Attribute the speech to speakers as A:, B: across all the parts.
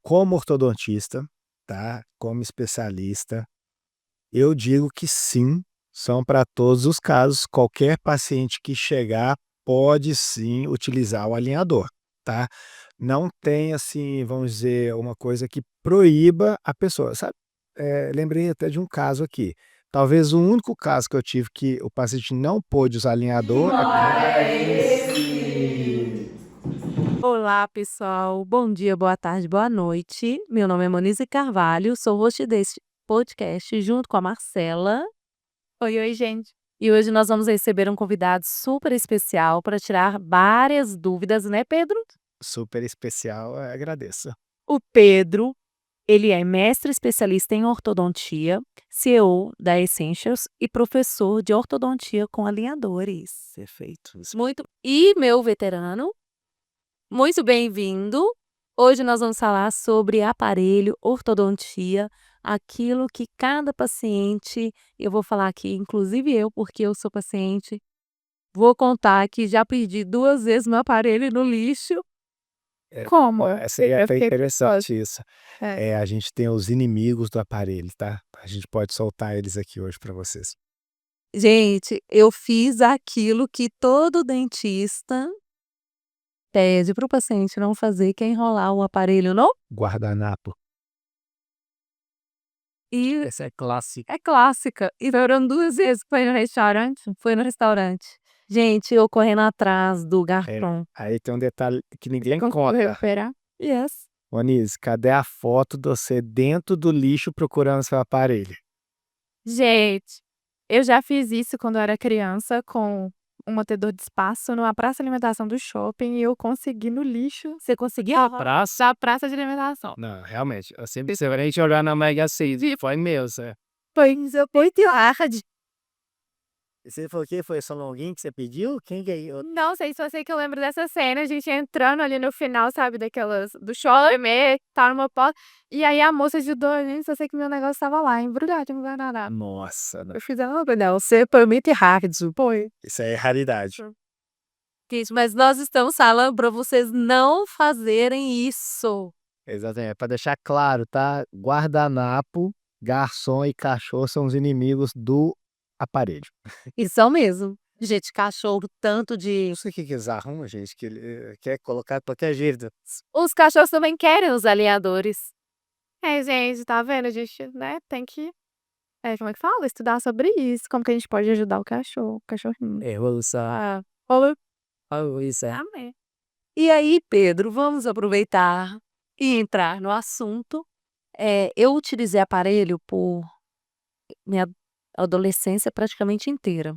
A: como ortodontista, tá, como especialista, eu digo que sim, são para todos os casos, qualquer paciente que chegar pode sim utilizar o alinhador, tá. Não tem, assim, vamos dizer, uma coisa que proíba a pessoa, sabe, lembrei até de um caso aqui, talvez o único caso que eu tive que o paciente não pôde usar alinhador é quando
B: Glória
A: era
B: a
A: esse.
B: esse! Olá, pessoal. Bom dia, boa tarde, boa noite. Meu nome é Monize Carvalho, sou host deste podcast junto com a Marcela.
C: Oi, oi, gente.
B: E hoje nós vamos receber um convidado super especial para tirar várias dúvidas, né, Pedro?
A: Super especial, agradeço.
B: O Pedro, ele é mestre especialista em ortodontia, CEO da Essentials e professor de ortodontia com alinhadores.
A: Perfeito, isso.
B: E meu veterano, muito bem-vindo. Hoje nós vamos falar sobre aparelho, ortodontia, aquilo que cada paciente, eu vou falar aqui, inclusive eu, porque eu sou paciente, vou contar que já perdi 2 vezes meu aparelho no lixo.
C: Como?
A: Essa aí é
C: Eu
A: até
C: fiquei
A: interessante
C: curiosa.
A: isso.
C: É.
A: A gente tem os inimigos do aparelho, tá. A gente pode soltar eles aqui hoje para vocês.
B: Gente, eu fiz aquilo que todo dentista pede para o paciente não fazer, que é enrolar o aparelho no
A: Guardanapo.
B: e
A: Essa é clássica.
B: é clássica. E foram 2 vezes que foi no restaurante. Gente, eu correndo atrás do garçom.
A: Aí tem um detalhe que ninguém
C: Conseguiu
A: conta.
C: recuperar?
B: Yes.
A: Monize, cadê a foto de você dentro do lixo procurando seu aparelho?
C: Gente, eu já fiz isso quando eu era criança com um mantedor de espaço numa praça de alimentação do shopping e eu consegui no lixo
B: Você conseguia?
C: da praça de alimentação.
A: Não, realmente, eu sempre se a gente olhar na Mega Sena, foi meu, Zé.
B: Pois eu muito hard.
A: Você falou o quê? Foi São Longuinho que você pediu? Quem ganhou?
C: Não sei, só sei que eu lembro dessa cena, a gente entrando ali no final, sabe, daquelas do shopping, tá numa porta, e aí a moça ajudou a gente, só sei que meu negócio estava lá, embrulhado no guardanapo.
A: Nossa,
C: Eu fiz ela, não, você foi muito hard, foi.
A: isso aí é raridade.
B: Gente, mas nós estamos falando para vocês não fazerem isso.
A: Exatamente, para deixar claro, tá? Guardanapo, garçom e cachorro são os inimigos do aparelho.
B: E são mesmo. Gente, cachorro, tanto de.
A: Não sei o que que eles arrumam, gente, que ele quer colocar qualquer jeito.
B: Os cachorros também querem os alinhadores.
C: É, gente, tá vendo? A gente, né, tem que, como é que fala? Estudar sobre isso, como que a gente pode ajudar o cachorrinho.
A: Evolução.
C: Ah, falou.
A: Isso é.
C: Amém.
B: E aí, Pedro, vamos aproveitar e entrar no assunto. Eu utilizei aparelho por minha adolescência praticamente inteira.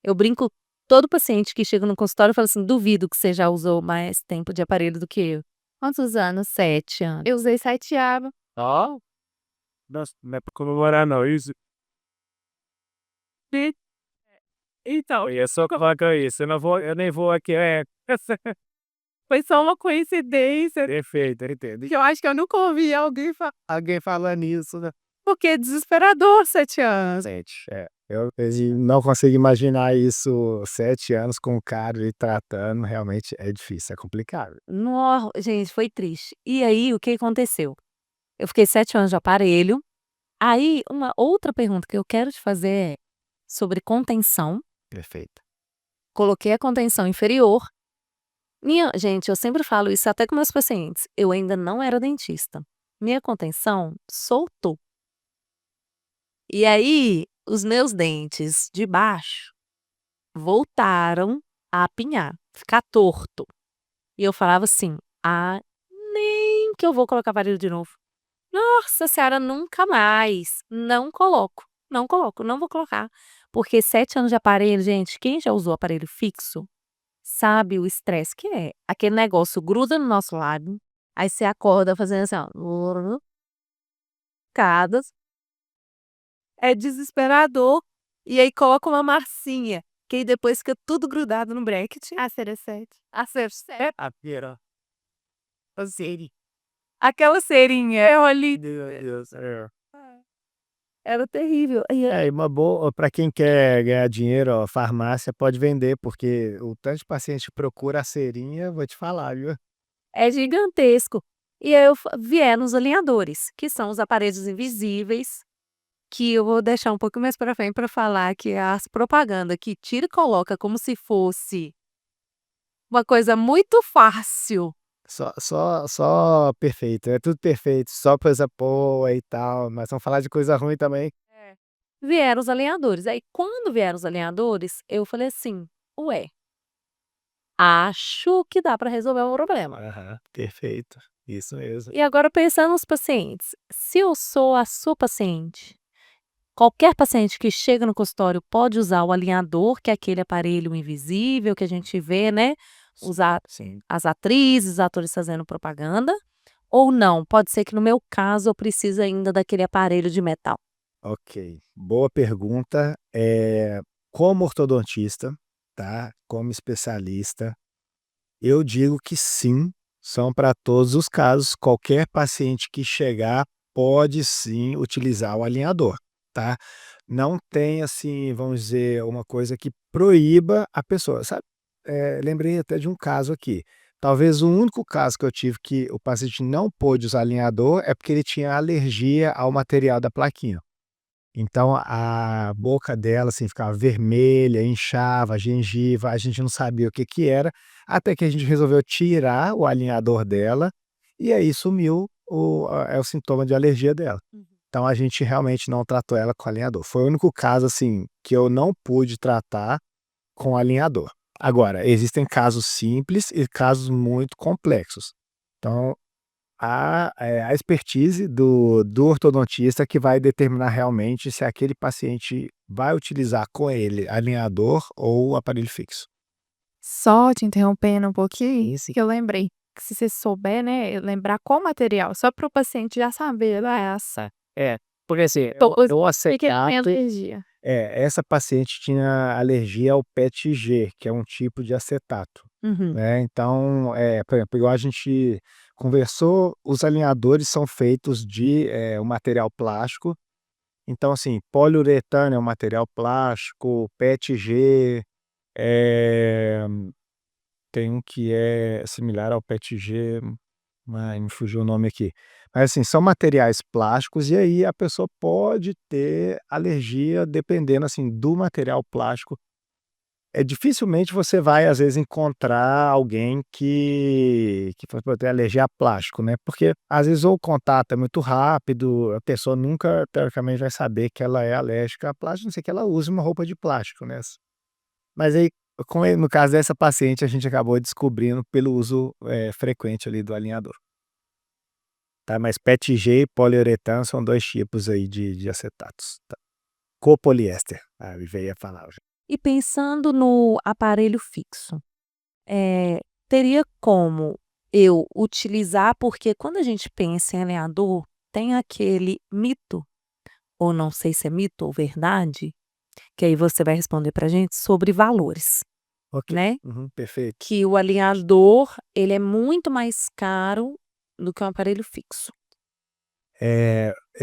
B: Eu brinco, todo paciente que chega no consultório fala assim: duvido que você já usou mais tempo de aparelho do que eu. Quantos anos? 7 anos.
C: Eu usei 7 anos.
A: Ó, nossa, não é pra comemorar não, isso.
C: Então,
A: Eu só coloco isso, eu nem vou aqui,
C: foi só uma coincidência
A: perfeito, eu entendo.
C: que eu acho que eu nunca ouvi
A: Alguém falando isso, né?
C: porque é desesperador 7 anos.
A: Gente, eu não consigo imaginar isso 7 anos com o cara ali tratando, realmente é difícil, é complicado.
B: Gente, foi triste. E aí, o que aconteceu? Eu fiquei 7 anos de aparelho. Aí, uma outra pergunta que eu quero te fazer é sobre contenção.
A: Perfeito.
B: Coloquei a contenção inferior. Gente, eu sempre falo isso até com meus pacientes. Eu ainda não era dentista. Minha contenção soltou. E aí, os meus dentes de baixo voltaram a apinhar, ficar torto. E eu falava assim: ah, nem que eu vou colocar aparelho de novo. Nossa senhora, nunca mais. Não coloco, não coloco, não vou colocar. Porque 7 anos de aparelho, gente, quem já usou aparelho fixo sabe o estresse que é. Aquele negócio gruda no nosso lábio, aí você acorda fazendo assim, ó, cadas. É desesperador. E aí coloca uma massinha, que aí depois fica tudo grudado no bracket.
C: A cera 7.
B: A cerceira,
A: A pera. A série.
B: aquela cerinha, eu ali,
A: Meu Deus,
B: era terrível.
A: e uma boa para quem quer ganhar dinheiro, ó, farmácia pode vender, porque o tanto de paciente que procura a cerinha, vou te falar, viu.
B: É gigantesco. E aí vieram os alinhadores, que são os aparelhos invisíveis, que eu vou deixar um pouco mais para frente para falar que as propaganda que tira e coloca como se fosse uma coisa muito fácil.
A: Só perfeito, é tudo perfeito, só coisa boa e tal, mas vamos falar de coisa ruim também.
B: É. Vieram os alinhadores. Aí quando vieram os alinhadores, eu falei assim: "Ué, acho que dá para resolver o problema".
A: Aham, perfeito, isso mesmo.
B: E agora pensando nos pacientes, se eu sou a sua paciente, qualquer paciente que chega no consultório pode usar o alinhador, que é aquele aparelho invisível que a gente vê, né, usar
A: Sim.
B: as atrizes, os atores fazendo propaganda, ou não? Pode ser que no meu caso eu precise ainda daquele aparelho de metal.
A: Ok, boa pergunta. Como ortodontista, tá, como especialista, eu digo que sim, são para todos os casos, qualquer paciente que chegar pode sim utilizar o alinhador, tá. Não tem, assim, vamos dizer, uma coisa que proíba a pessoa, sabe, lembrei até de um caso aqui, talvez o único caso que eu tive que o paciente não pôde usar alinhador é porque ele tinha alergia ao material da plaquinha. Então a boca dela, assim, ficava vermelha, inchava, a gengiva, a gente não sabia o que que era, até que a gente resolveu tirar o alinhador dela, e aí sumiu o sintoma de alergia dela.
B: Uhum.
A: Então a gente realmente não tratou ela com alinhador. Foi o único caso, assim, que eu não pude tratar com alinhador. Agora, existem casos simples e casos muito complexos. Então a expertise do ortodontista que vai determinar realmente se aquele paciente vai utilizar com ele alinhador ou aparelho fixo.
C: Só te interrompendo um pouquinho,
A: Sim, sim.
C: que eu lembrei, que se você souber, né, lembrar qual material, só para o paciente já saber, ah, essa
A: Porque assim,
C: todos
A: o
C: porque tem
A: acetato
C: alergia.
A: essa paciente tinha alergia ao PETG, que é um tipo de acetato,
B: Uhum.
A: né, então, por exemplo, igual a gente conversou, os alinhadores são feitos de, um material plástico, então assim, poliuretano é um material plástico, PETG, Eh, tem um que é similar ao PETG, ai, me fugiu o nome aqui. Mas, assim, são materiais plásticos e aí a pessoa pode ter alergia dependendo, assim, do material plástico. Dificilmente você vai, às vezes, encontrar alguém que por ter alergia a plástico, né, porque, às vezes, ou o contato é muito rápido, a pessoa nunca, teoricamente, vai saber que ela é alérgica a plástico, a não ser que ela use uma roupa de plástico, né. Mas aí, no caso dessa paciente, a gente acabou descobrindo pelo uso, frequente ali do alinhador, tá. Mas PETG e poliuretano são 2 tipos aí de acetatos, tá. Copoliéster, me veio a palavra.
B: E pensando no aparelho fixo, eh, teria como eu utilizar porque quando a gente pensa em alinhador, tem aquele mito, ou não sei se é mito ou verdade, que aí você vai responder pra gente sobre valores,
A: Ok.
B: né,
A: Uhum, perfeito.
B: que o alinhador, ele é muito mais caro do que um aparelho fixo.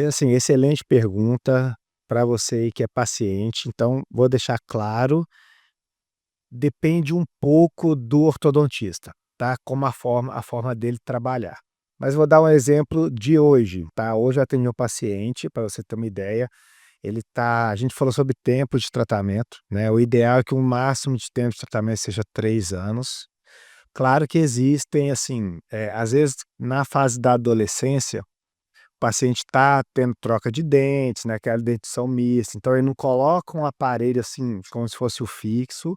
A: Assim, excelente pergunta para você aí que é paciente, então vou deixar claro, depende um pouco do ortodontista, tá, como a forma dele trabalhar. Mas vou dar um exemplo de hoje, tá, hoje eu atendi um paciente, para você ter uma ideia. A gente falou sobre tempo de tratamento, né, o ideal é que o máximo de tempo de tratamento seja 3 anos. Claro que existem, assim, às vezes na fase da adolescência, o paciente está tendo troca de dentes, né, aquela dentição mista, então ele não coloca um aparelho, assim, como se fosse o fixo,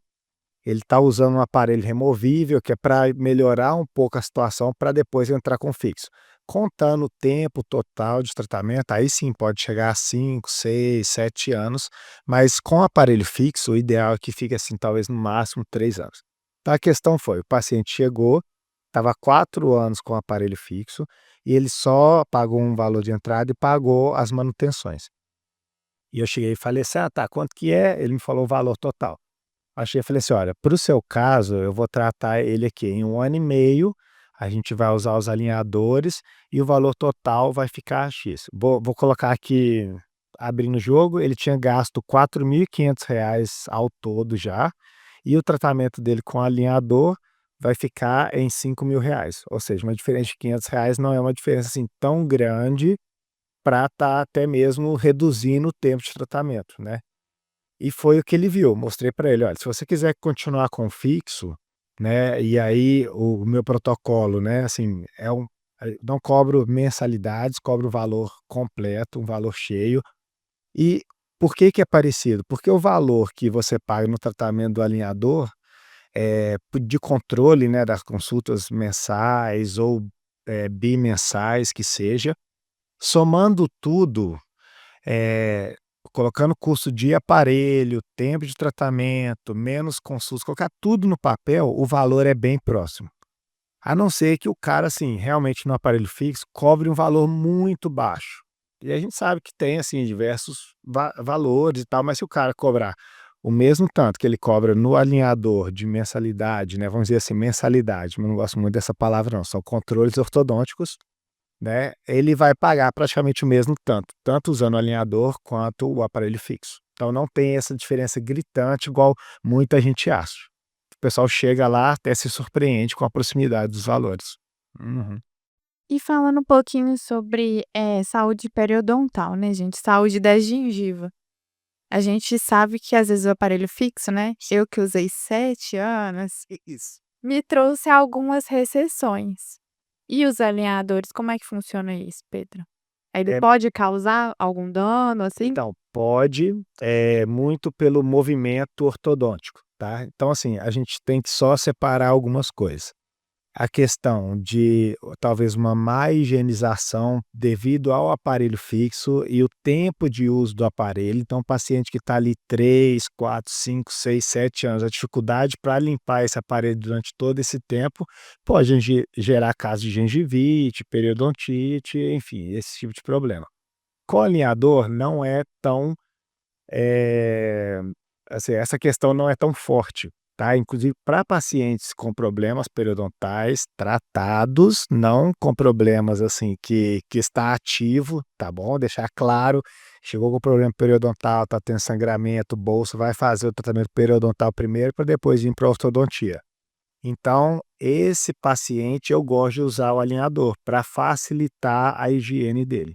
A: ele está usando um aparelho removível, que é para melhorar um pouco a situação, para depois entrar com o fixo. Contando o tempo total de tratamento, aí sim pode chegar a 5, 6, 7 anos, mas com aparelho fixo, o ideal é que fique assim, talvez no máximo 3 anos. Então a questão foi, o paciente chegou, estava 4 anos com o aparelho fixo, e ele só pagou um valor de entrada e pagou as manutenções. E eu cheguei e falei assim: "Ah, tá, quanto que é?" Ele me falou o valor total. Achei, falei assim: "Olha, para o seu caso, eu vou tratar ele aqui em 1 ano e meio, a gente vai usar os alinhadores e o valor total vai ficar X". Vou colocar aqui, abrindo o jogo, ele tinha gasto R$ 4.500 ao todo já, e o tratamento dele com alinhador vai ficar em R$ 5.000. Ou seja, uma diferença de R$ 500 não é uma diferença assim tão grande para estar até mesmo reduzindo o tempo de tratamento, né. E foi o que ele viu, mostrei para ele: "Olha, se você quiser continuar com o fixo, né, e aí o meu protocolo, né, assim, não cobro mensalidades, cobro o valor completo, um valor cheio". E por que que é parecido? Porque o valor que você paga no tratamento do alinhador, de controle, né, das consultas mensais ou, bimensais que seja, somando tudo, eh, colocando custo de aparelho, tempo de tratamento, menos consultas, colocar tudo no papel, o valor é bem próximo. A não ser que o cara, assim, realmente no aparelho fixo cobre um valor muito baixo. E a gente sabe que tem, assim, diversos valores e tal, mas se o cara cobrar o mesmo tanto que ele cobra no alinhador de mensalidade, né, vamos dizer assim, mensalidade, mas não gosto muito dessa palavra não, são controles ortodônticos, né, ele vai pagar praticamente o mesmo tanto, tanto usando o alinhador quanto o aparelho fixo. Então não tem essa diferença gritante igual muita gente acha. O pessoal chega lá, até se surpreende com a proximidade dos valores. Uhum.
C: E falando um pouquinho sobre, saúde periodontal, né, gente, saúde da gengiva. A gente sabe que às vezes o aparelho fixo, né, eu que usei 7 anos,
A: Isso.
C: me trouxe algumas recessões. E os alinhadores, como é que funciona isso, Pedro? Ele
A: É,
C: pode causar algum dano, assim?
A: então, pode, muito pelo movimento ortodôntico, tá. Então, assim, a gente tem que só separar algumas coisas. A questão de talvez uma má higienização devido ao aparelho fixo e o tempo de uso do aparelho. Então, o paciente que está ali 3, 4, 5, 6, 7 anos, a dificuldade para limpar esse aparelho durante todo esse tempo pode gerar casos de gengivite, periodontite, enfim, esse tipo de problema. Com alinhador não é tão eh, assim, essa questão não é tão forte, tá. Inclusive para pacientes com problemas periodontais tratados, não com problemas, assim, que está ativo, tá bom, deixar claro, chegou com problema periodontal, tá tendo sangramento, bolsa, vai fazer o tratamento periodontal primeiro para depois ir pra ortodontia. Então, esse paciente eu gosto de usar o alinhador para facilitar a higiene dele,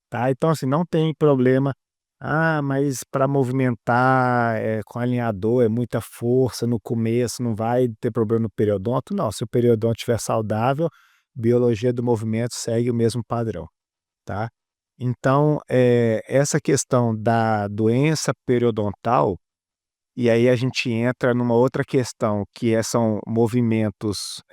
A: tá. Então, assim, não tem problema: "Ah, mas para movimentar, com alinhador é muita força no começo, não vai ter problema no periodonto", não, se o periodonto estiver saudável, biologia do movimento segue o mesmo padrão, tá. Então, essa questão da doença periodontal, e aí a gente entra numa outra questão que são movimentos,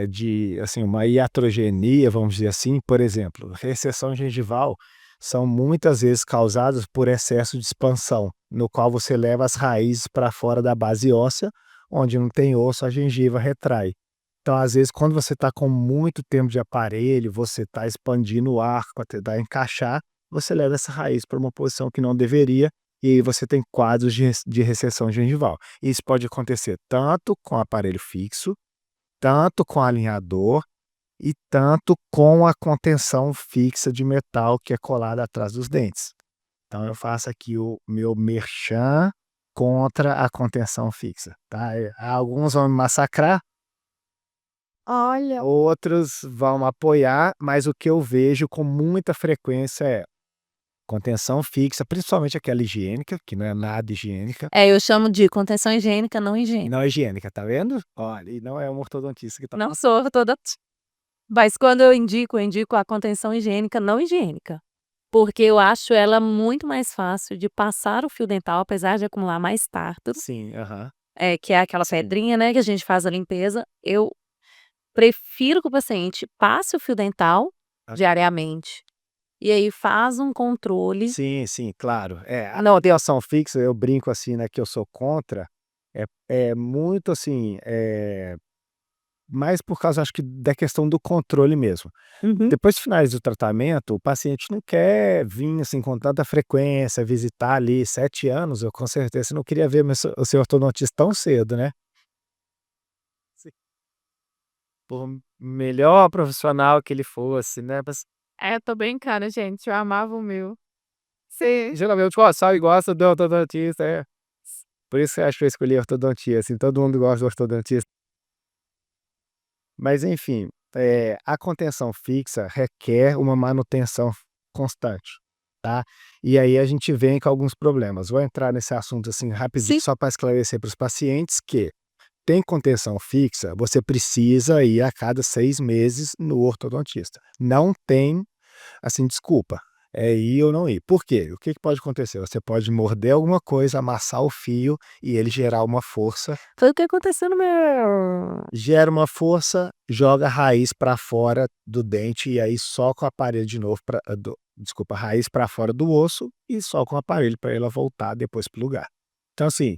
A: de, assim, uma iatrogenia, vamos dizer assim, por exemplo, recessão gengival são muitas vezes causadas por excesso de expansão, no qual você leva as raízes para fora da base óssea, onde não tem osso, a gengiva retrai. Então, às vezes, quando você está com muito tempo de aparelho, você está expandindo o arco para tentar encaixar, você leva essa raiz para uma posição que não deveria, e aí você tem quadros de recessão gengival. Isso pode acontecer tanto com aparelho fixo, tanto com alinhador e tanto com a contenção fixa de metal que é colada atrás dos dentes. Então eu faço aqui o meu merchan contra a contenção fixa, tá. Alguns vão me massacrar,
C: Olha,
A: outros vão apoiar, mas o que eu vejo com muita frequência é contenção fixa, principalmente aquela higiênica, que não é nada higiênica.
B: Eu chamo de contenção higiênica não higiênica.
A: Não é higiênica, tá vendo? Olha, e não é um ortodontista que tá
B: Não
A: falando.
B: sou toda, mas quando eu indico a contenção higiênica não higiênica, porque eu acho ela muito mais fácil de passar o fio dental, apesar de acumular mais tártaro,
A: Sim, aham.
B: que é aquela pedrinha, né, que a gente faz a limpeza. Eu prefiro que o paciente passe o fio dental
A: Ah,
B: diariamente, e aí faz um controle.
A: sim, sim, claro. A não, tem ação fixa, eu brinco assim, né, que eu sou contra, é muito assim, mais por causa acho que da questão do controle mesmo.
B: Uhum.
A: Depois que finaliza o tratamento, o paciente não quer vir, assim, com tanta frequência, visitar ali 7 anos, eu com certeza não queria ver o seu ortodontista tão cedo, né. Sim. Por melhor profissional que ele fosse, né, mas
C: eu tô brincando, gente, eu amava o meu. Sim.
A: geralmente o pessoal gosta do ortodontista, é. Por isso que eu acho que eu escolhi ortodontia, assim, todo mundo gosta do ortodontista. Mas enfim, a contenção fixa requer uma manutenção constante, tá. E aí a gente vem com alguns problemas. Vou entrar nesse assunto, assim, rapidinho,
B: Sim.
A: só para esclarecer para os pacientes que tem contenção fixa, você precisa ir a cada 6 meses no ortodontista. Não tem, assim, desculpa, é ir ou não ir. Por quê? O que que pode acontecer? Você pode morder alguma coisa, amassar o fio e ele gerar uma força,
B: Foi o que aconteceu no meu
A: gera uma força, joga a raiz para fora do dente e aí soca o aparelho de novo pra desculpa, a raiz para fora do osso e soca o aparelho para ela voltar depois para o lugar. Então assim,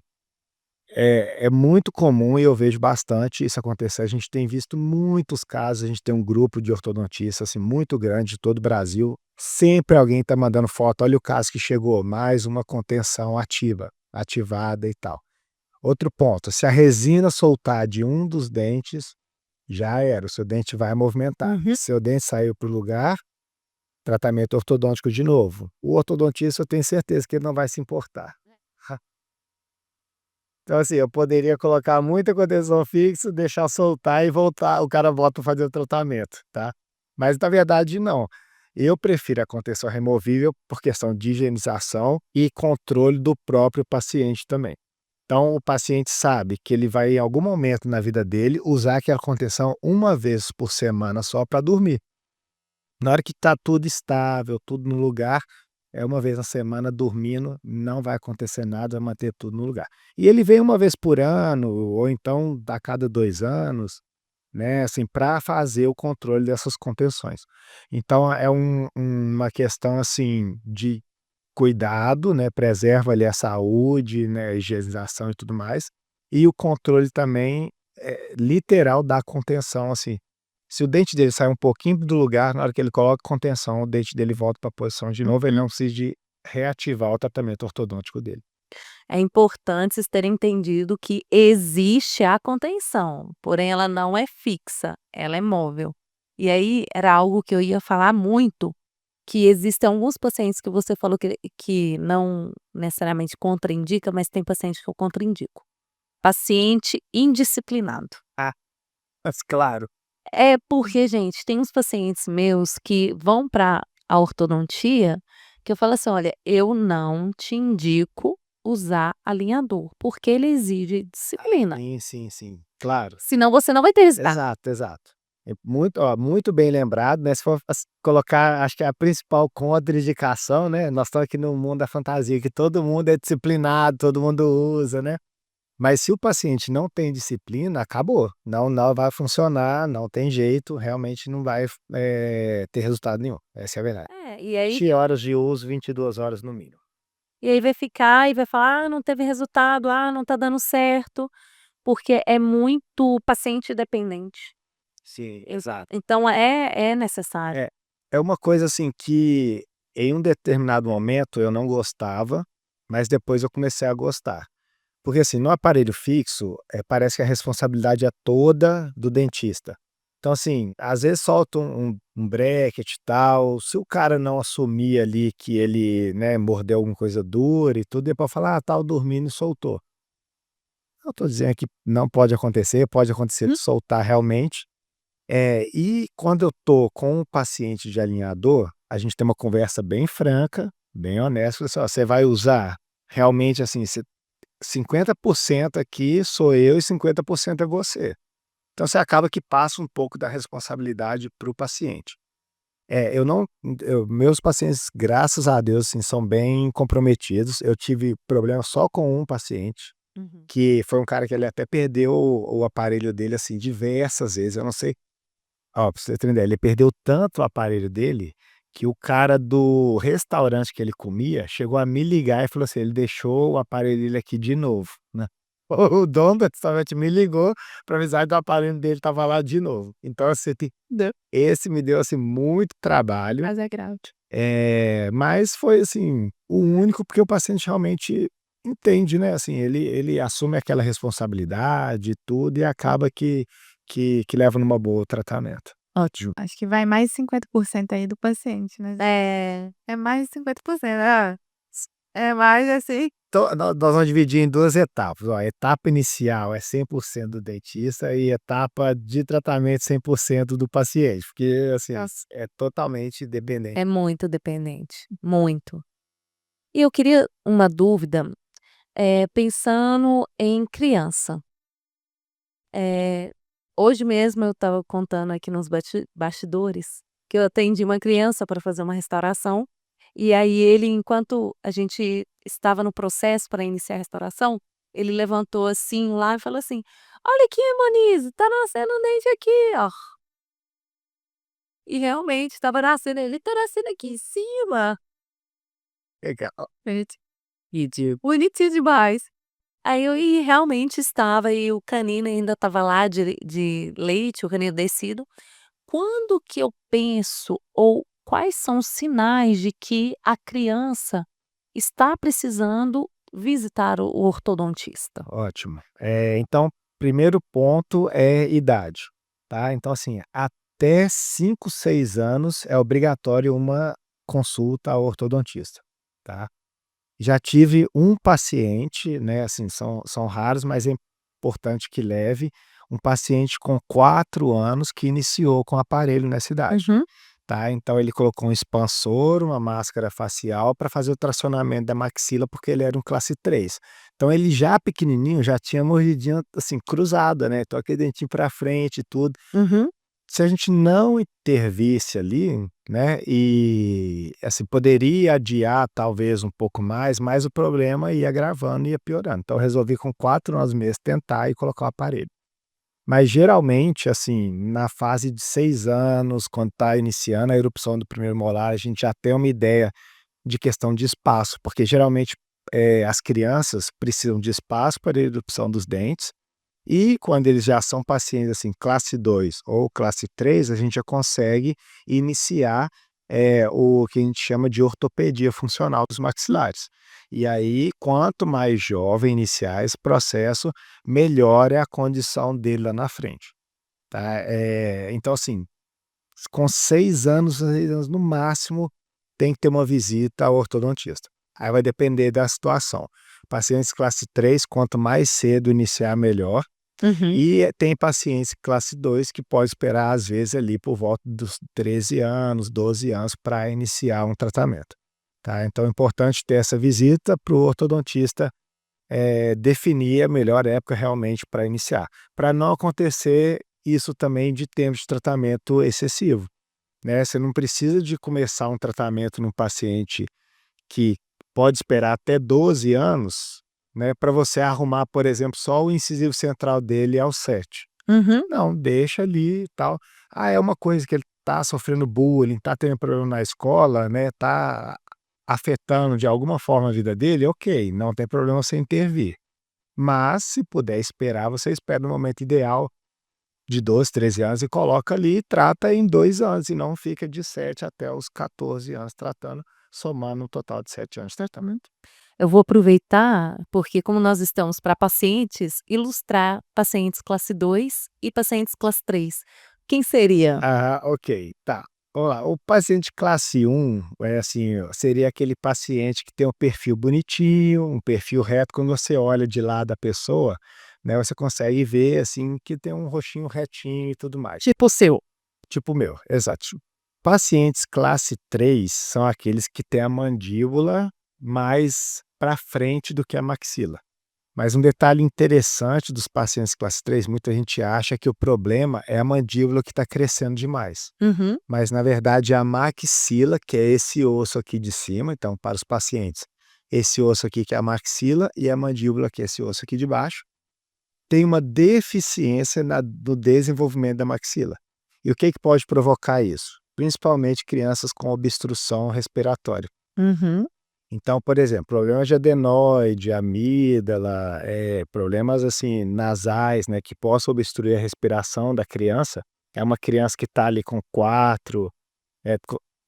A: é muito comum e eu vejo bastante isso acontecer. A gente tem visto muitos casos, a gente tem um grupo de ortodontistas, assim, muito grande de todo o Brasil. Sempre alguém está mandando foto: "Olha o caso que chegou, mais uma contenção ativada e tal". Outro ponto, se a resina soltar de um dos dentes, já era, o seu dente vai movimentar.
B: Uhum.
A: Seu dente saiu para o lugar, tratamento ortodôntico de novo. O ortodontista eu tenho certeza que ele não vai se importar. Então, assim, eu poderia colocar muita contenção fixa, deixar soltar e voltar, o cara volta pra fazer o tratamento, tá. Mas na verdade não. Eu prefiro a contenção removível por questão de higienização e controle do próprio paciente também. Então o paciente sabe que ele vai em algum momento na vida dele usar aquela contenção uma vez por semana só para dormir. Na hora que está tudo estável, tudo no lugar, é uma vez na semana dormindo, não vai acontecer nada, vai manter tudo no lugar. E ele vem uma vez por ano, ou então a cada 2 anos, né, assim, para fazer o controle dessas contenções. Então é uma questão, assim, de cuidado, né, preserva ali a saúde, né, a higienização e tudo mais, e o controle também, literal da contenção, assim. Se o dente dele sai um pouquinho do lugar, na hora que ele coloca contenção, o dente dele volta para a posição de novo, ele não precisa de reativar o tratamento ortodôntico dele.
B: É importante vocês terem entendido que existe a contenção, porém ela não é fixa, ela é móvel. E aí era algo que eu ia falar muito, que existem alguns pacientes que você falou que não necessariamente contraindica, mas tem paciente que eu contraindico. Paciente indisciplinado.
A: Ah, mas claro.
B: É porque, gente, tem uns pacientes meus que vão para a ortodontia, que eu falo assim: "Olha, eu não te indico usar alinhador, porque ele exige disciplina,
A: Sim, sim, sim, claro.
B: senão você não vai ter resultado".
A: Exato, exato. É muito, ó, muito bem lembrado, né, se for colocar, acho que a principal contraindicação, né, nós estamos aqui no mundo da fantasia, que todo mundo é disciplinado, todo mundo usa, né. Mas se o paciente não tem disciplina, acabou, não vai funcionar, não tem jeito, realmente não vai, ter resultado nenhum, essa é a verdade.
B: É, e aí
A: 20 horas de uso, 22 horas no mínimo.
B: vai ficar e vai falar: "Ah, não teve resultado, ah, não tá dando certo", porque é muito paciente dependente.
A: Sim,
B: En
A: exato.
B: então é necessário.
A: É, é uma coisa assim que em um determinado momento eu não gostava, mas depois eu comecei a gostar. Porque assim, no aparelho fixo, parece que a responsabilidade é toda do dentista. Então assim, às vezes solta um bracket e tal, se o cara não assumir ali que ele, né, mordeu alguma coisa dura e tudo, depois fala: "Ah, estava dormindo e soltou". Eu tô dizendo que não pode acontecer de
B: Hum.
A: soltar realmente. E quando eu tô com o paciente de alinhador, a gente tem uma conversa bem franca, bem honesta, fala assim: "Ó, você vai usar? Realmente, assim, 50% aqui sou eu e 50% é você". Então você acaba que passa um pouco da responsabilidade para o paciente. Eu não meus pacientes, graças a Deus, assim, são bem comprometidos. Eu tive problema só com um paciente,
B: Uhum.
A: que foi um cara que ele até perdeu o aparelho dele, assim, diversas vezes, eu não sei. Ó, pra você ter uma ideia, ele perdeu tanto o aparelho dele, que o cara do restaurante que ele comia chegou a me ligar e falou assim: "Ele deixou o aparelho dele aqui de novo", né. O dono do restaurante me ligou para avisar que o aparelho dele estava lá de novo. Então, assim, esse me deu, assim, muito trabalho,
C: Mas é grave.
A: mas foi, assim, o único, porque o paciente realmente entende, né, assim, ele assume aquela responsabilidade e tudo e acaba que leva numa boa o tratamento.
C: Ótimo. Acho que vai mais 50% aí do paciente, né.
B: É.
C: É mais de 50%. Ah, É mais assim.
A: Nós vamos dividir em 2 etapas, ó, a etapa inicial é 100% do dentista e etapa de tratamento 100% do paciente, porque, assim,
C: Nossa.
A: é totalmente dependente.
B: É muito dependente, muito. E eu queria uma dúvida, pensando em criança. Eh, Hoje mesmo eu estava contando aqui nos bastidores, que eu atendi uma criança para fazer uma restauração, e aí ele, enquanto a gente estava no processo para iniciar a restauração, ele levantou assim lá e falou assim: "Olha aqui, Monize, tá nascendo um dente aqui, ó". E realmente estava nascendo, ele: "Tá nascendo aqui em cima".
A: Legal.
B: Bonitinho, bonitinho demais. Aí eu e realmente estava, e o canino ainda estava lá de leite, o canino descido. Quando que eu penso, ou quais são os sinais de que a criança está precisando visitar o ortodontista?
A: Ótimo. Então, primeiro ponto é idade, tá. Então, assim, até 5, 6 anos é obrigatório uma consulta ao ortodontista, tá. Já tive um paciente, né, assim, são raros, mas é importante que leve, um paciente com 4 anos que iniciou com aparelho nessa idade,
B: Uhum.
A: tá. Então ele colocou um expansor, uma máscara facial para fazer o tracionamento da maxila, porque ele era um classe 3. Então ele já pequenininho, já tinha mordidinha, assim, cruzada, né, então aquele dentinho para frente e tudo.
B: Uhum.
A: Se a gente não intervisse ali, né, e, assim, poderia adiar talvez um pouco mais, mas o problema ia agravando, ia piorando. Então eu resolvi com 4 anos mesmo tentar e colocar o aparelho. Mas geralmente, assim, na fase de 6 anos, quando está iniciando a erupção do primeiro molar, a gente já tem uma ideia de questão de espaço, porque geralmente, as crianças precisam de espaço para a erupção dos dentes, e quando eles já são pacientes, assim, classe 2 ou classe 3, a gente já consegue iniciar, o que a gente chama de ortopedia funcional dos maxilares. E aí, quanto mais jovem iniciar esse processo, melhor é a condição dele lá na frente, tá. Então, assim, com 6 anos no máximo, tem que ter uma visita ao ortodontista. Aí vai depender da situação. Pacientes classe 3, quanto mais cedo iniciar, melhor.
B: Uhum.
A: E tem pacientes classe 2 que pode esperar, às vezes, ali por volta dos 13 anos, 12 anos para iniciar um tratamento, tá. Então é importante ter essa visita para o ortodontista, definir a melhor época realmente para iniciar, para não acontecer isso também de tempo de tratamento excessivo, né. Você não precisa de começar um tratamento num paciente que pode esperar até 12 anos, né, para você arrumar, por exemplo, só o incisivo central dele aos 7.
B: Uhum.
A: Não, deixa ali e tal. Ah, é uma coisa que ele tá sofrendo bullying, tá tendo problema na escola, né, tá afetando de alguma forma a vida dele, ok, não tem problema você intervir. Mas se puder esperar, você espera no momento ideal de 12, 13 anos e coloca ali e trata em 2 anos, e não fica de 7 até os 14 anos tratando, somando um total de 7 anos de tratamento.
B: Eu vou aproveitar, porque como nós estamos para pacientes, ilustrar pacientes classe 2 e pacientes classe 3. Quem seria?
A: Ah, ok, tá. Vamos lá, o paciente classe 1 é assim, ó, seria aquele paciente que tem um perfil bonitinho, um perfil reto, quando você olha de lado a pessoa, né, você consegue ver, assim, que tem um rostinho retinho e tudo mais.
B: Tipo o seu.
A: Tipo o meu, exato. Pacientes classe 3 são aqueles que têm a mandíbula mais para frente do que a maxila. Mas um detalhe interessante dos pacientes classe 3, muita gente acha que o problema é a mandíbula que está crescendo demais.
B: Uhum.
A: Mas na verdade é a maxila, que é esse osso aqui de cima, então para os pacientes, esse osso aqui que é a maxila e a mandíbula que é esse osso aqui de baixo, tem uma deficiência no desenvolvimento da maxila. E o que que pode provocar isso? Principalmente crianças com obstrução respiratória.
B: Uhum.
A: Então, por exemplo, problemas de adenoide, amígdala, problemas, assim, nasais, né, que possam obstruir a respiração da criança. É uma criança que está ali com 4,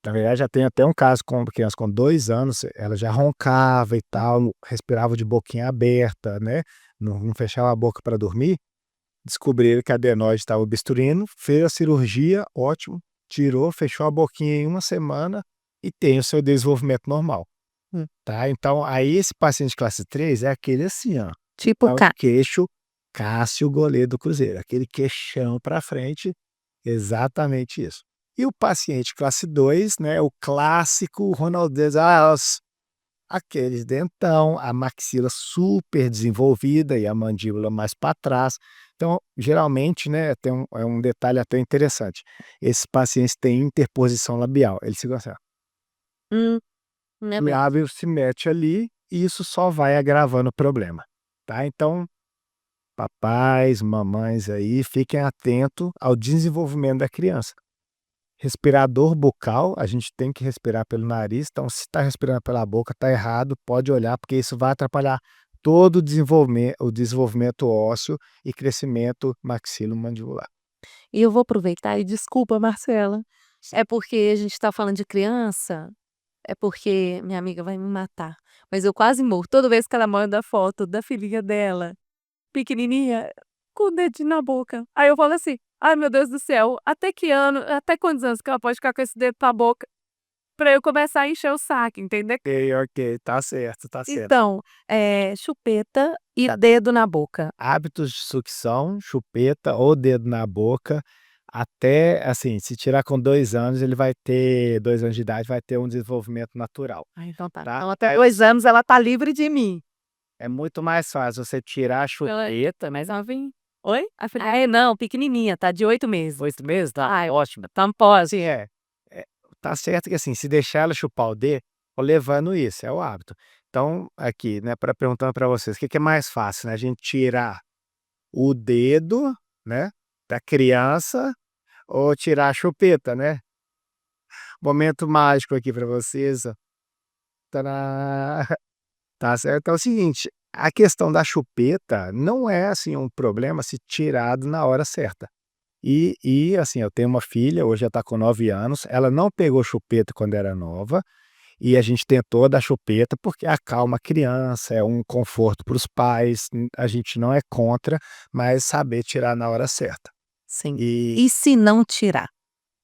A: na verdade já tem até um caso com uma criança com 2 anos, ela já roncava e tal, respirava de boquinha aberta, né, não fechava a boca para dormir. Descobriram que a adenoide estava obstruindo, fez a cirurgia, ótimo, tirou, fechou a boquinha em uma semana e tem o seu desenvolvimento normal. tá? Então, aí esse paciente classe 3 é aquele assim, ó,
B: Tipo
A: é o
B: K.
A: queixo Cássio, goleiro do Cruzeiro, aquele queixão para frente, exatamente isso. E o paciente classe 2, né, o clássico ronaldês, aqueles dentão, a maxila super desenvolvida e a mandíbula mais para trás. Então, geralmente, né, tem um detalhe até interessante, esses pacientes têm interposição labial, eles ficam assim, ó,
B: Hum, é
A: o
B: mesmo.
A: lábio se mete ali e isso só vai agravando o problema, tá? Então, papais, mamães aí, fiquem atento ao desenvolvimento da criança. Respirador bucal, a gente tem que respirar pelo nariz, então se está respirando pela boca, está errado, pode olhar, porque isso vai atrapalhar todo o desenvolvimento ósseo e crescimento maxilomandibular.
B: E eu vou aproveitar e desculpa, Marcela, é porque a gente está falando de criança, é porque minha amiga vai me matar, mas eu quase morro toda vez que ela manda foto da filhinha dela, pequenininha, com o dedinho na boca. Aí eu falo assim: "Ai, meu Deus do céu, até quantos anos que ela pode ficar com esse dedo na boca?", pra eu começar a encher o saco, entendeu?
A: Ok, ok, tá certo, tá certo.
B: Então, chupeta e dedo na boca.
A: Hábitos de sucção, chupeta ou dedo na boca, até, assim, se tirar com 2 anos, ele vai ter 2 anos de idade, vai ter um desenvolvimento natural,
B: Ah, então tá.
A: tá?
B: Então até 2 anos ela tá livre de mim.
A: É muito mais fácil você tirar a
B: Ela
A: chupeta,
B: mais novinha. Oi? A filha não, pequenininha, tá de 8 meses.
A: 8 meses, tá
B: Ai,
A: ótimo.
B: então pode.
A: Sim, é, tá certo que, assim, se deixar ela chupar o dedo, tô levando isso, é o hábito. Então, aqui, né, perguntando para vocês, o que que é mais fácil, né, a gente tirar o dedo, né, da criança ou tirar a chupeta, né? Momento mágico aqui para vocês, ó. Tadá! Tá certo. Então é o seguinte, a questão da chupeta não é, assim, um problema se tirado na hora certa. Assim, eu tenho uma filha, hoje ela tá com 9 anos, ela não pegou chupeta quando era nova, e a gente tentou dar chupeta, porque acalma a criança, é um conforto para os pais, a gente não é contra, mas saber tirar na hora certa.
B: Sim.
A: E
B: E se não tirar?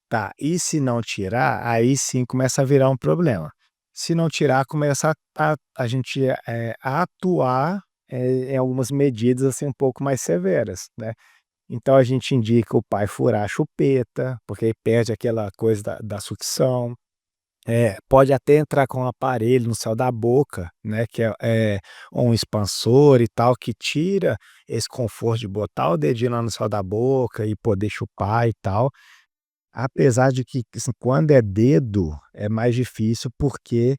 A: tá, e se não tirar, aí sim começa a virar um problema. Se não tirar, começa a gente, a atuar, em algumas medidas, assim, um pouco mais severas, né. Então a gente indica o pai furar a chupeta, porque aí perde aquela coisa da sucção. Pode até entrar com um aparelho no céu da boca, né, que é um expansor e tal, que tira esse conforto de botar o dedinho lá no céu da boca e poder chupar e tal. Apesar de que, assim, quando é dedo, é mais difícil, porque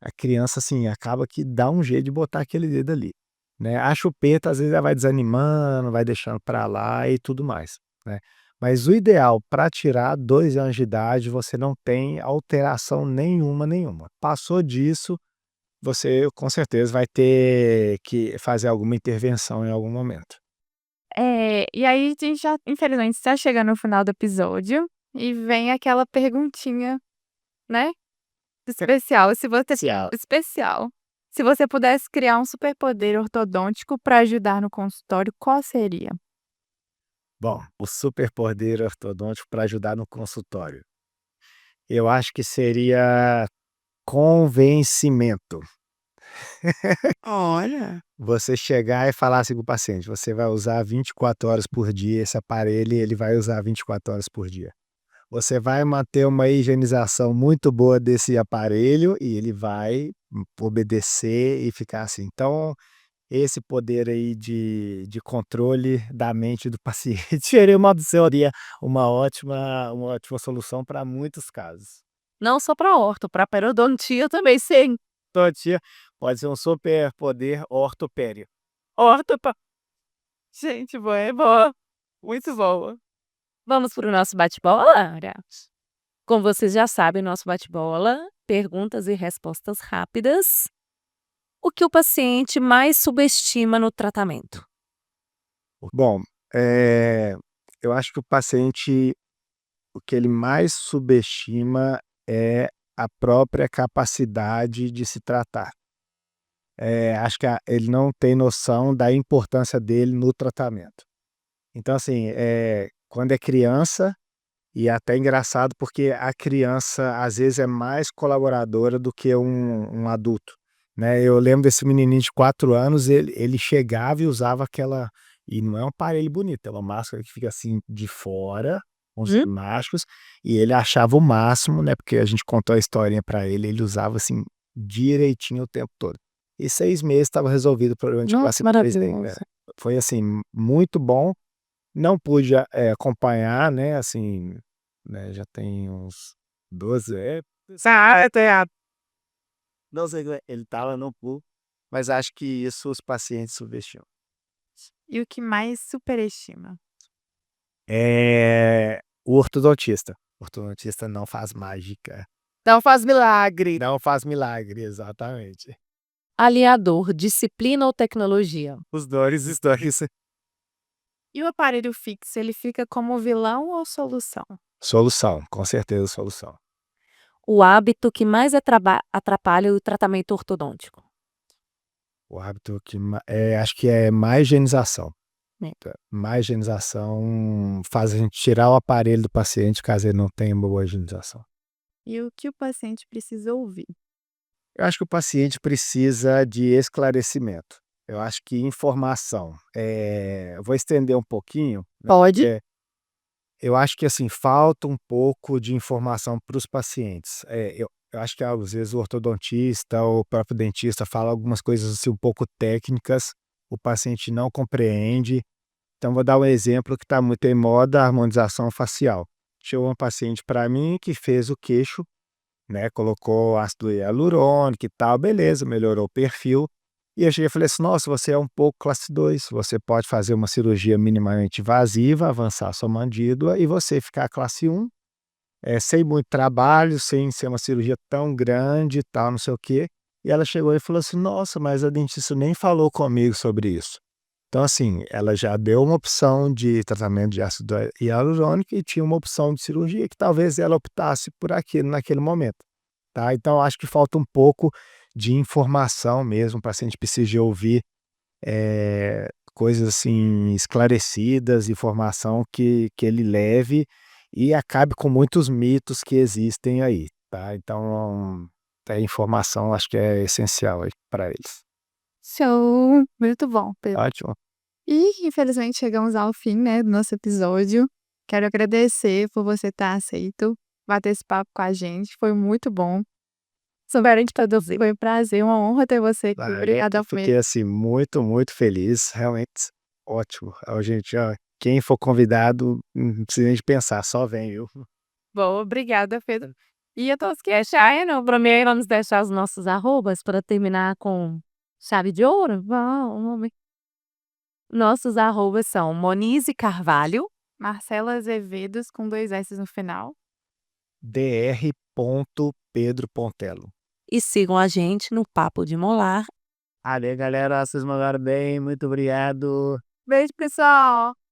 A: a criança, assim, acaba que dá um jeito de botar aquele dedo ali, né. A chupeta, às vezes, ela vai desanimando, vai deixando para lá e tudo mais, né. Mas o ideal para tirar 2 anos de idade, você não tem alteração nenhuma, nenhuma. Passou disso, você com certeza vai ter que fazer alguma intervenção em algum momento.
C: E aí a gente já infelizmente está chegando no final do episódio, e vem aquela perguntinha, né, especial, se você
A: Especial.
C: especial. Se você pudesse criar um superpoder ortodôntico para ajudar no consultório, qual seria?
A: Bom, o superpoder ortodôntico para ajudar no consultório. Eu acho que seria convencimento.
C: Olha.
A: Você chegar e falar assim com o paciente: "Você vai usar 24 horas por dia esse aparelho e ele vai usar 24 horas por dia. Você vai manter uma higienização muito boa desse aparelho e ele vai obedecer e ficar assim". Então, esse poder aí de controle da mente do paciente seria uma ótima solução para muitos casos.
B: Não só pra orto, pra periodontia também, sim.
A: Ortodontia pode ser um superpoder ortopério.
C: Orto pa gente, boa, é boa, muito boa.
B: Vamos para o nosso bate-bola? Como vocês já sabem, nosso bate-bola, perguntas e respostas rápidas. O que o paciente mais subestima no tratamento?
A: Bom, eh, eu acho que o paciente, o que ele mais subestima é a própria capacidade de se tratar. Acho que ele não tem noção da importância dele no tratamento. Então, assim, quando é criança, E é até engraçado porque a criança, às vezes, é mais colaboradora do que um adulto, né. Eu lembro desse menininho de 4 anos, ele chegava e usava aquela e não é um aparelho bonito, é uma máscara que fica, assim, de fora, com os
B: Hum?
A: elásticos, e ele achava o máximo, né, porque a gente contou a historinha pra ele, ele usava, assim, direitinho o tempo todo. E 6 meses estava resolvido o problema de
B: Nossa,
A: classe 3 dele, né.
B: maravilhoso.
A: Foi, assim, muito bom. Não pude acompanhar, né, assim, né, já tem uns 12 não sei ele estava no pool, mas acho que isso os pacientes subestimam.
C: E o que mais superestima?
A: O ortodontista. O ortodontista não faz mágica. Não faz milagre. Não faz milagre, exatamente.
B: Aliador, disciplina ou tecnologia?
A: Os dois.
C: E o aparelho fixo, ele fica como vilão ou solução?
A: Solução, com certeza solução.
B: O hábito que mais atrapalha o tratamento ortodôntico?
A: O hábito que acho que é má higienização.
B: É.
A: Má higienização faz a gente tirar o aparelho do paciente, caso ele não tenha boa higienização.
C: E o que o paciente precisa ouvir?
A: Eu acho que o paciente precisa de esclarecimento. Eu acho que informação, eu vou estender um pouquinho, né,
B: Pode.
A: eu acho que, assim, falta um pouco de informação para os pacientes. Eu acho que às vezes o ortodontista ou o próprio dentista fala algumas coisas, assim, um pouco técnicas, o paciente não compreende. Então vou dar um exemplo que está muito em moda, a harmonização facial. Chegou uma paciente para mim que fez o queixo, né, colocou ácido hialurônico e tal, beleza, melhorou o perfil. E eu cheguei e falei assim: "Nossa, você é um pouco classe 2, você pode fazer uma cirurgia minimamente invasiva, avançar a sua mandíbula e você ficar classe 1, sem muito trabalho, sem ser uma cirurgia tão grande e tal, não sei o quê". E ela chegou e falou assim: "Nossa, mas a dentista nem falou comigo sobre isso". Então, assim, ela já deu uma opção de tratamento de ácido hialurônico e tinha uma opção de cirurgia que talvez ela optasse por aquilo naquele momento, tá. Então eu acho que falta um pouco de informação mesmo, o paciente precisa de ouvir, coisas, assim, esclarecidas, informação que ele leve e acabe com muitos mitos que existem aí, tá. Então, a informação acho que é essencial aí pra eles.
C: Show! Muito bom, Pedro.
A: Ótimo.
C: E infelizmente chegamos ao fim, né, do nosso episódio. Quero agradecer por você ter aceito bater esse papo com a gente, foi muito bom. Souberam de traduzir, foi um prazer, uma honra ter você aqui.
A: Eu
C: Obrigada
A: fiquei,
C: mesmo.
A: assim, muito, muito feliz, realmente ótimo. Ó, gente, ó, quem for convidado, não precisa nem de pensar, só vem, viu.
C: Bom, obrigada, Pedro. E eu tô
B: Não, primeiro vamos deixar os nossos arrobas para terminar com chave de ouro? Vamos. Nossos arrobas são Monize Carvalho
C: Marcela Azevedos com 2 S no final.
A: Dr. Pedro Pontello.
B: e sigam a gente no Papo de Molar.
A: Valeu, galera, vocês mandaram bem, muito obrigado.
C: Beijo, pessoal!